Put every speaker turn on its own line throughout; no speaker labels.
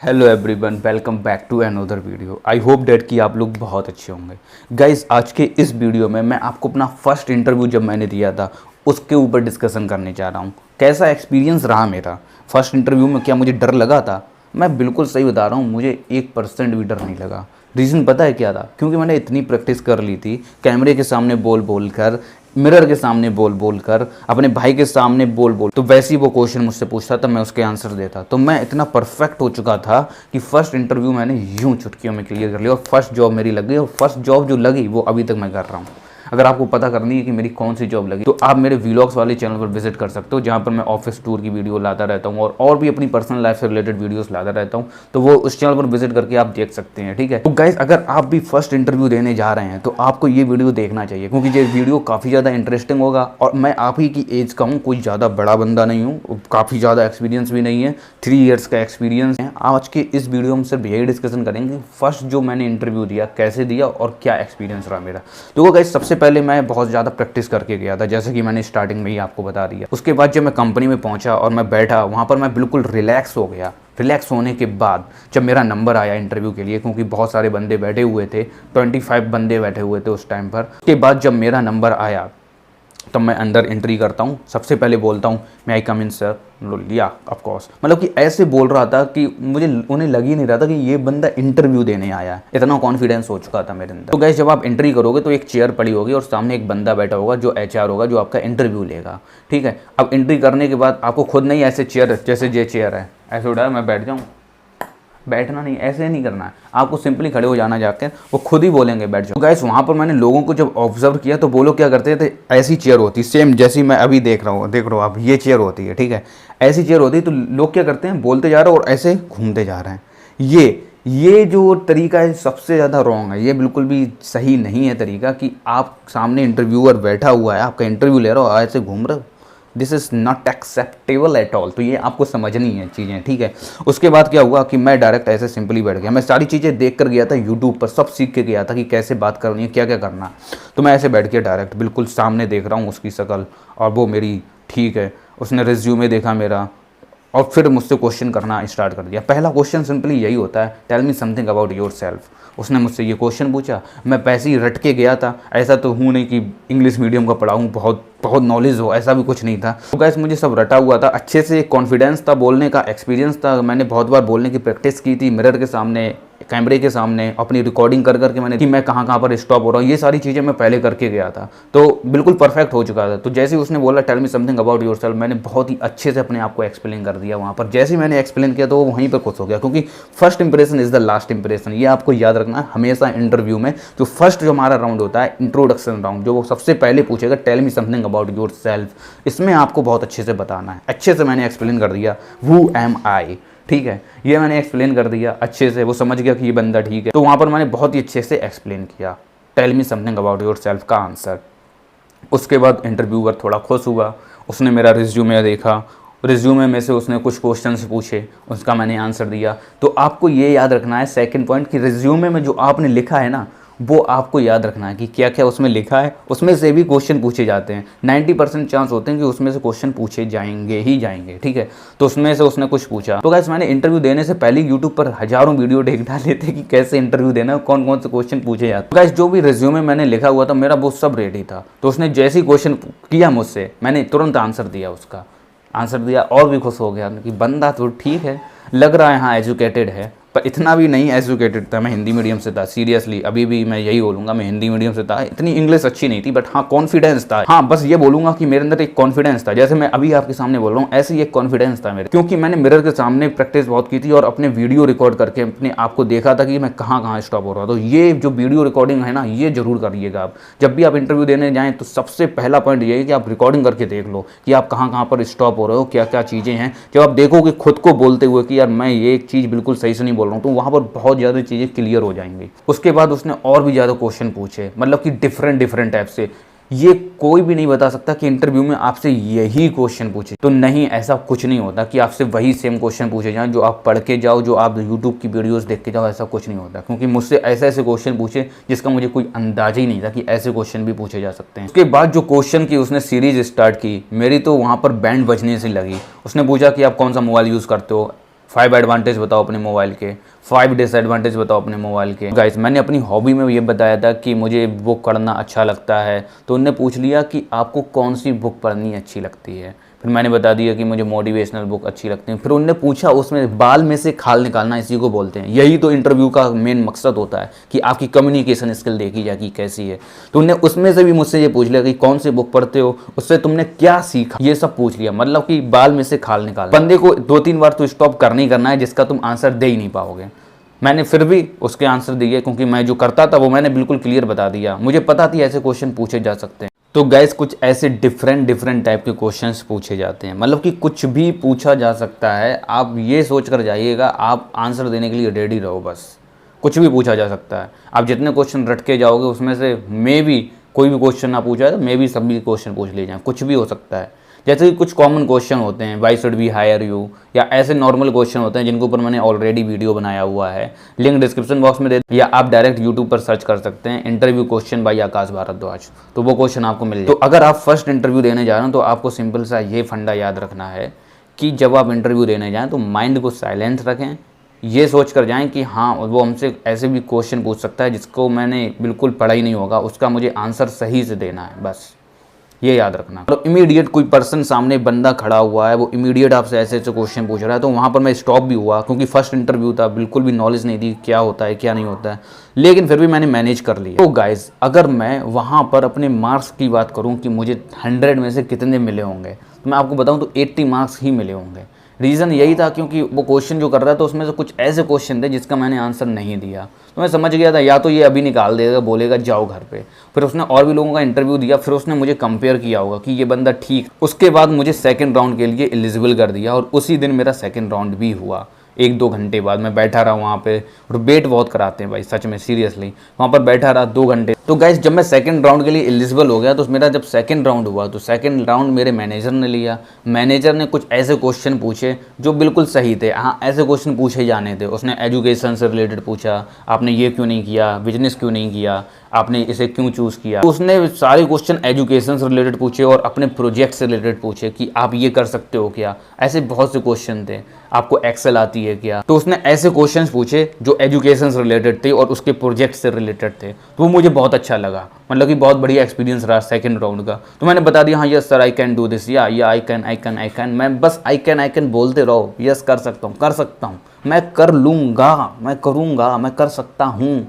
Hello everyone, welcome back to another video. I hope that कि आप लोग बहुत अच्छे होंगे। गाइस, आज के इस वीडियो में मैं आपको अपना फर्स्ट इंटरव्यू जब मैंने दिया था उसके ऊपर डिस्कशन करने जा रहा हूँ। कैसा एक्सपीरियंस रहा मेरा फर्स्ट इंटरव्यू में। क्या मुझे डर लगा था? मैं बिल्कुल सही बता रहा हूँ, मुझे 1% भी डर नहीं लगा। रीज़न पता है क्या था? क्योंकि मैंने इतनी प्रैक्टिस कर ली थी, कैमरे के सामने बोल बोल कर, मिरर के सामने बोल बोल कर, अपने भाई के सामने बोल बोल, तो वैसे ही वो क्वेश्चन मुझसे पूछता था, मैं उसके आंसर देता। तो मैं इतना परफेक्ट हो चुका था कि फर्स्ट इंटरव्यू मैंने यूं चुटकियों में क्लियर कर लिया और फर्स्ट जॉब मेरी लग गई। और फर्स्ट जॉब जो लगी वो अभी तक मैं कर रहा हूँ। अगर आपको पता करनी है कि मेरी कौन सी जॉब लगी तो आप मेरे व्लॉग्स वाले चैनल पर विजिट कर सकते हो, जहाँ पर मैं ऑफिस टूर की वीडियो लाता रहता हूँ और भी अपनी पर्सनल लाइफ से रिलेटेड वीडियोस लाता रहता हूँ। तो वो उस चैनल पर विजिट करके आप देख सकते हैं, ठीक है। तो गाइस, अगर आप भी फर्स्ट इंटरव्यू देने जा रहे हैं तो आपको ये वीडियो देखना चाहिए, क्योंकि ये वीडियो काफ़ी ज़्यादा इंटरेस्टिंग होगा। और मैं आप ही की एज का हूँ, कोई ज़्यादा बड़ा बंदा नहीं हूँ, काफ़ी ज़्यादा एक्सपीरियंस भी नहीं है, 3 ईयर्स का एक्सपीरियंस है। आज के इस वीडियो में सिर्फ यही डिस्कशन करेंगे फर्स्ट जो मैंने इंटरव्यू दिया कैसे दिया और क्या एक्सपीरियंस रहा मेरा। तो गाइस, सबसे पहले मैं बहुत ज़्यादा प्रैक्टिस करके गया था, जैसे कि मैंने स्टार्टिंग में ही आपको बता दिया। उसके बाद जब मैं कंपनी में पहुंचा और मैं बैठा वहाँ पर, मैं बिल्कुल रिलैक्स हो गया। रिलैक्स होने के बाद जब मेरा नंबर आया इंटरव्यू के लिए, क्योंकि बहुत सारे बंदे बैठे हुए थे, 25 बंदे बैठे हुए थे उस टाइम पर। उसके बाद जब मेरा नंबर आया तब मैं अंदर एंट्री करता हूँ। सबसे पहले बोलता हूँ, मैं आई कम इन सर? या ऑफ कोर्स। मतलब कि ऐसे बोल रहा था कि मुझे उन्हें लग ही नहीं रहा था कि ये बंदा इंटरव्यू देने आया है। इतना कॉन्फिडेंस हो चुका था मेरे अंदर। तो गाइस, जब आप एंट्री करोगे तो एक चेयर पड़ी होगी और सामने एक बंदा बैठा होगा जो HR होगा, जो आपका इंटरव्यू लेगा, ठीक है। अब एंट्री करने के बाद आपको खुद नहीं ऐसे चेयर, जैसे ये चेयर है ऐसे उठाया मैं बैठ जाऊँ, बैठना नहीं, ऐसे नहीं करना है। आपको सिंपली खड़े हो जाना, जाकर वो खुद ही बोलेंगे बैठ जाओ। तो गाइस, वहाँ पर मैंने लोगों को जब ऑब्जर्व किया तो वो लोग क्या करते थे, ऐसी चेयर होती सेम जैसी मैं अभी देख रहा हूँ, देख रहे हो आप, ये चेयर होती है, ठीक है। ऐसी चेयर होती है तो लोग क्या करते हैं, बोलते जा रहे हैं और ऐसे घूमते जा रहे हैं। ये जो तरीका है सबसे ज़्यादा रॉन्ग है। ये बिल्कुल भी सही नहीं है तरीका कि आप सामने इंटरव्यूअर बैठा हुआ है, आपका इंटरव्यू ले रहा हो, ऐसे घूम रहे हो। This is not acceptable at all. तो ये आपको समझनी है चीज़ें, ठीक है। उसके बाद क्या हुआ कि मैं डायरेक्ट ऐसे सिंपली बैठ गया। मैं सारी चीज़ें देख कर गया था, यूट्यूब पर सब सीख के गया था कि कैसे बात करनी है, क्या क्या करना। तो मैं ऐसे बैठ के डायरेक्ट बिल्कुल सामने देख रहा हूँ उसकी शक्ल और वो मेरी, ठीक है। उसने रिज्यूमे देखा मेरा और फिर मुझसे क्वेश्चन करना स्टार्ट कर दिया। पहला क्वेश्चन सिंपली यही होता है, tell me something about yourself. उसने मुझसे ये क्वेश्चन पूछा, मैं वैसे ही रट के गया था। ऐसा तो हूँ नहीं कि इंग्लिश मीडियम का पढ़ा हूँ, बहुत बहुत नॉलेज हो, ऐसा भी कुछ नहीं था। तो गाइस, मुझे सब रटा हुआ था, अच्छे से कॉन्फिडेंस था, बोलने का एक्सपीरियंस था। मैंने बहुत बार बोलने की प्रैक्टिस की थी, मिरर के सामने, कैमरे के सामने, अपनी रिकॉर्डिंग कर करके मैंने कि मैं कहाँ कहाँ पर स्टॉप हो रहा हूँ, ये सारी चीज़ें मैं पहले करके गया था। तो बिल्कुल परफेक्ट हो चुका था। तो जैसे ही उसने बोला tell me something about yourself, मैंने बहुत ही अच्छे से अपने आप को एक्सप्लेन कर दिया वहाँ पर। जैसे ही मैंने एक्सप्लेन किया तो वो वहीं पर खुश हो गया, क्योंकि first impression is the last impression. ये आपको याद रखना है हमेशा इंटरव्यू में। जो फर्स्ट जो हमारा राउंड होता है, इंट्रोडक्शन राउंड, जो वो सबसे पहले पूछेगा tell me something about yourself, इसमें आपको बहुत अच्छे से बताना है। अच्छे से मैंने एक्सप्लेन कर दिया, हु एम आई, ठीक है। ये मैंने एक्सप्लेन कर दिया अच्छे से, वो समझ गया कि ये बंदा ठीक है। तो वहाँ पर मैंने बहुत ही अच्छे से एक्सप्लेन किया tell me something about yourself का आंसर। उसके बाद इंटरव्यूअर थोड़ा खुश हुआ, उसने मेरा रिज्यूमे देखा, रिज्यूमे में से उसने कुछ क्वेश्चंस पूछे, उसका मैंने आंसर दिया। तो आपको ये याद रखना है सेकंड पॉइंट कि रिज्यूमे में जो आपने लिखा है ना, वो आपको याद रखना है कि क्या क्या उसमें लिखा है। उसमें से भी क्वेश्चन पूछे जाते हैं, 90% चांस होते हैं कि उसमें से क्वेश्चन पूछे जाएंगे ही जाएंगे, ठीक है। तो उसमें से उसने कुछ पूछा। तो गाइस, मैंने इंटरव्यू देने से पहले यूट्यूब पर हजारों वीडियो देख डाले थे कि कैसे इंटरव्यू देना है, कौन कौन से क्वेश्चन पूछे जाते हैं। तो गाइस, जो भी रिज्यूमे मैंने लिखा हुआ था मेरा वो सब रेडी था। तो उसने जैसे ही क्वेश्चन किया मुझसे, मैंने तुरंत आंसर दिया, उसका आंसर दिया और भी खुश हो गया कि बंदा तो ठीक है, लग रहा है हाँ एजुकेटेड है, पर इतना भी नहीं एजुकेटेड था। मैं हिंदी मीडियम से था, सीरियसली अभी भी मैं यही बोलूँगा, मैं हिंदी मीडियम से था। इतनी इंग्लिश अच्छी नहीं थी, बट हाँ कॉन्फिडेंस था। हाँ, बस ये बोलूँगा कि मेरे अंदर एक कॉन्फिडेंस था, जैसे मैं अभी आपके सामने बोल रहा हूँ, ऐसे ही एक कॉन्फिडेंस था मेरे, क्योंकि मैंने मिरर के सामने प्रैक्टिस बहुत की थी और अपने वीडियो रिकॉर्ड करके अपने आप को देखा था कि मैं कहाँ कहाँ स्टॉप हो रहा था। तो ये जो वीडियो रिकॉर्डिंग है ना, ये जरूर करिएगा आप। जब भी आप इंटरव्यू देने जाएँ तो सबसे पहला पॉइंट ये है कि आप रिकॉर्डिंग करके देख लो कि आप कहाँ कहाँ पर स्टॉप हो रहे हो, क्या क्या चीज़ें हैं। जब आप देखोगे खुद को बोलते हुए कि यार मैं ये एक चीज़ बिल्कुल सही से नहीं बोल रहा हूँ, तो वहाँ पर बहुत ज़्यादा चीज़ें क्लियर हो जाएंगी। उसके बाद उसने और भी ज़्यादा क्वेश्चन पूछे, मतलब कि डिफरेंट टाइप से। ये कोई भी नहीं बता सकता कि इंटरव्यू में आपसे यही क्वेश्चन पूछे, तो नहीं, ऐसा कुछ नहीं होता कि आपसे वही सेम क्वेश्चन पूछे जाएं जो आप पढ़ के जाओ, जो आप यूट्यूब की वीडियोस देख के जाओ, ऐसा कुछ नहीं होता। क्योंकि मुझसे ऐसे ऐसे क्वेश्चन पूछे जिसका मुझे कोई अंदाजा ही नहीं था कि ऐसे क्वेश्चन भी पूछे जा सकते हैं। उसके बाद जो क्वेश्चन की उसने सीरीज स्टार्ट की, मेरी तो वहाँ पर बैंड बजने से लगी। उसने पूछा कि आप कौन सा मोबाइल यूज़ करते हो, 5 एडवांटेज बताओ अपने मोबाइल के, 5 डिसएडवांटेज बताओ अपने मोबाइल के। गाइस मैंने अपनी हॉबी में ये बताया था कि मुझे बुक पढ़ना अच्छा लगता है, तो उनने पूछ लिया कि आपको कौन सी बुक पढ़नी अच्छी लगती है। फिर मैंने बता दिया कि मुझे मोटिवेशनल बुक अच्छी लगती है। फिर उनने पूछा उसमें बाल में से खाल निकालना इसी को बोलते हैं। यही तो इंटरव्यू का मेन मकसद होता है कि आपकी कम्युनिकेशन स्किल देखी जाए कि कैसी है। तो उनने उसमें से भी मुझसे ये पूछ लिया कि कौन सी बुक पढ़ते हो, उससे तुमने क्या सीखा, ये सब पूछ लिया। मतलब कि बाल में से खाल निकालना। बंदे को 2-3 बार तो स्टॉप करना ही करना है जिसका तुम आंसर दे ही नहीं पाओगे। मैंने फिर भी उसके आंसर दिए क्योंकि मैं जो करता था वो मैंने बिल्कुल क्लियर बता दिया। मुझे पता थी ऐसे क्वेश्चन पूछे जा सकते हैं। तो गाइस कुछ ऐसे डिफरेंट टाइप के क्वेश्चंस पूछे जाते हैं, मतलब कि कुछ भी पूछा जा सकता है। आप ये सोच कर जाइएगा, आप आंसर देने के लिए रेडी रहो। बस कुछ भी पूछा जा सकता है। आप जितने क्वेश्चन रट के जाओगे उसमें से मे भी कोई भी क्वेश्चन ना पूछा है तो मे भी सभी क्वेश्चन पूछ लिए जाएँ, कुछ भी हो सकता है। जैसे कि कुछ कॉमन क्वेश्चन होते हैं, why should we hire you, या ऐसे नॉर्मल क्वेश्चन होते हैं जिनके ऊपर मैंने ऑलरेडी वीडियो बनाया हुआ है, लिंक डिस्क्रिप्शन बॉक्स में दे, या आप डायरेक्ट यूट्यूब पर सर्च कर सकते हैं इंटरव्यू क्वेश्चन बाय आकाश भारद्वाज, तो वो क्वेश्चन आपको मिल जाए। तो अगर आप फर्स्ट इंटरव्यू देने जा रहे हो तो आपको सिंपल सा ये फंडा याद रखना है कि जब आप इंटरव्यू देने जाएँ तो माइंड को साइलेंट रखें। ये सोच कर जाएँ कि हाँ वो हमसे ऐसे भी क्वेश्चन पूछ सकता है जिसको मैंने बिल्कुल पढ़ा ही नहीं होगा, उसका मुझे आंसर सही से देना है, बस ये याद रखना। तो इमीडिएट कोई पर्सन सामने बंदा खड़ा हुआ है, वो इमीडिएट आपसे ऐसे ऐसे क्वेश्चन पूछ रहा है, तो वहाँ पर मैं स्टॉप भी हुआ क्योंकि फर्स्ट इंटरव्यू था, बिल्कुल भी नॉलेज नहीं थी क्या होता है क्या नहीं होता है, लेकिन फिर भी मैंने मैनेज कर लिया। तो गाइस अगर मैं वहाँ पर अपने मार्क्स की बात करूँ कि मुझे 100 में से कितने मिले होंगे, तो मैं आपको बताऊँ तो 80 मार्क्स ही मिले होंगे। रीज़न यही था क्योंकि वो क्वेश्चन जो कर रहा था उसमें से कुछ ऐसे क्वेश्चन थे जिसका मैंने आंसर नहीं दिया, तो मैं समझ गया था या तो ये अभी निकाल देगा, बोलेगा जाओ घर पे। फिर उसने और भी लोगों का इंटरव्यू दिया, फिर उसने मुझे कंपेयर किया होगा कि ये बंदा ठीक। उसके बाद मुझे सेकंड राउंड के लिए एलिजिबल कर दिया और उसी दिन मेरा सेकंड राउंड भी हुआ। 1-2 घंटे बाद मैं बैठा रहा वहाँ पे, और वेट बहुत कराते हैं भाई सच में, सीरियसली वहाँ पर बैठा रहा 2 घंटे। तो गाइस जब मैं सेकंड राउंड के लिए एलिजिबल हो गया तो मेरा जब सेकंड राउंड हुआ तो सेकंड राउंड मेरे मैनेजर ने लिया। मैनेजर ने कुछ ऐसे क्वेश्चन पूछे जो बिल्कुल सही थे। हाँ ऐसे क्वेश्चन पूछे जाने थे। उसने एजुकेशन से रिलेटेड पूछा, आपने ये क्यों नहीं किया, बिजनेस क्यों नहीं किया, आपने इसे क्यों चूज़ किया। तो उसने सारे क्वेश्चन एजुकेशन से रिलेटेड पूछे और अपने प्रोजेक्ट से रिलेटेड पूछे कि आप ये कर सकते हो क्या, ऐसे बहुत से क्वेश्चन थे। आपको एक्सेल आती है क्या, तो उसने ऐसे क्वेश्चंस पूछे जो एजुकेशन से रिलेटेड थे और उसके प्रोजेक्ट से रिलेटेड थे। तो वो मुझे बहुत अच्छा लगा, मतलब कि बहुत बढ़िया एक्सपीरियंस रहा सेकंड राउंड का। तो मैंने बता दिया हाँ yes sir I can do this, या आई कैन, मैं बस आई कैन बोलते रहो, यस कर सकता हूँ, मैं कर लूँगा, मैं करूँगा, मैं कर सकता हूँ।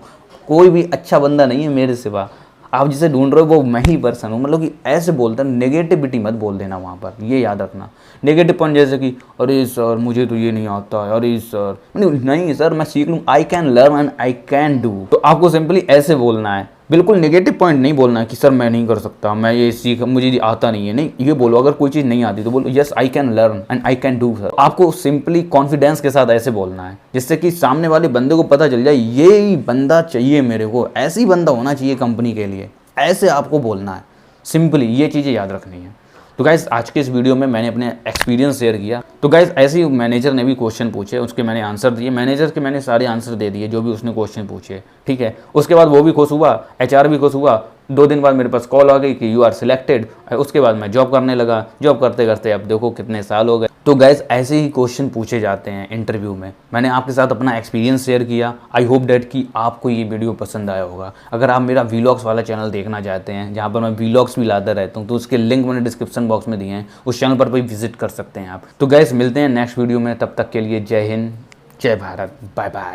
कोई भी अच्छा बंदा नहीं है मेरे सिवा, आप जिसे ढूंढ रहे हो वो मैं ही पर्सन हूँ। मतलब कि ऐसे बोलता, नेगेटिविटी मत बोल देना वहाँ पर, ये याद रखना। नेगेटिव पॉइंट जैसे कि अरे सर मुझे तो ये नहीं आता है, अरे सर नहीं सर मैं सीख लूँ, I can learn and I can do. तो आपको सिंपली ऐसे बोलना है, बिल्कुल नेगेटिव पॉइंट नहीं बोलना है कि सर मैं नहीं कर सकता, मैं ये सीख, मुझे आता नहीं है। नहीं, ये बोलो अगर कोई चीज़ नहीं आती तो बोलो yes I can learn and I can do. Sir आपको सिंपली कॉन्फिडेंस के साथ ऐसे बोलना है जिससे कि सामने वाले बंदे को पता चल जाए ये ही बंदा चाहिए मेरे को, ऐसे ही बंदा होना चाहिए कंपनी के लिए, ऐसे आपको बोलना है। सिंपली ये चीज़ें याद रखनी है। तो गाइस आज के इस वीडियो में मैंने अपने एक्सपीरियंस शेयर किया। तो गाइस ऐसे ही मैनेजर ने भी क्वेश्चन पूछे, उसके मैंने आंसर दिए, मैनेजर के मैंने सारे आंसर दे दिए जो भी उसने क्वेश्चन पूछे, ठीक है। उसके बाद वो भी खुश हुआ, एचआर भी खुश हुआ। 2 दिन बाद मेरे पास कॉल आ गई कि यू आर सिलेक्टेड। उसके बाद मैं जॉब करने लगा। जॉब करते करते अब देखो कितने साल हो गए। तो गाइस ऐसे ही क्वेश्चन पूछे जाते हैं इंटरव्यू में। मैंने आपके साथ अपना एक्सपीरियंस शेयर किया। आई होप डैट कि आपको ये वीडियो पसंद आया होगा। अगर आप मेरा वीलॉग्स वाला चैनल देखना चाहते हैं जहाँ पर मैं वीलॉग्स भी लाता रहता हूँ, तो उसके लिंक मैंने डिस्क्रिप्शन बॉक्स में दिए हैं, उस चैनल पर भी विजिट कर सकते हैं आप। तो गाइस मिलते हैं नेक्स्ट वीडियो में, तब तक के लिए जय हिंद, जय भारत, बाय बाय।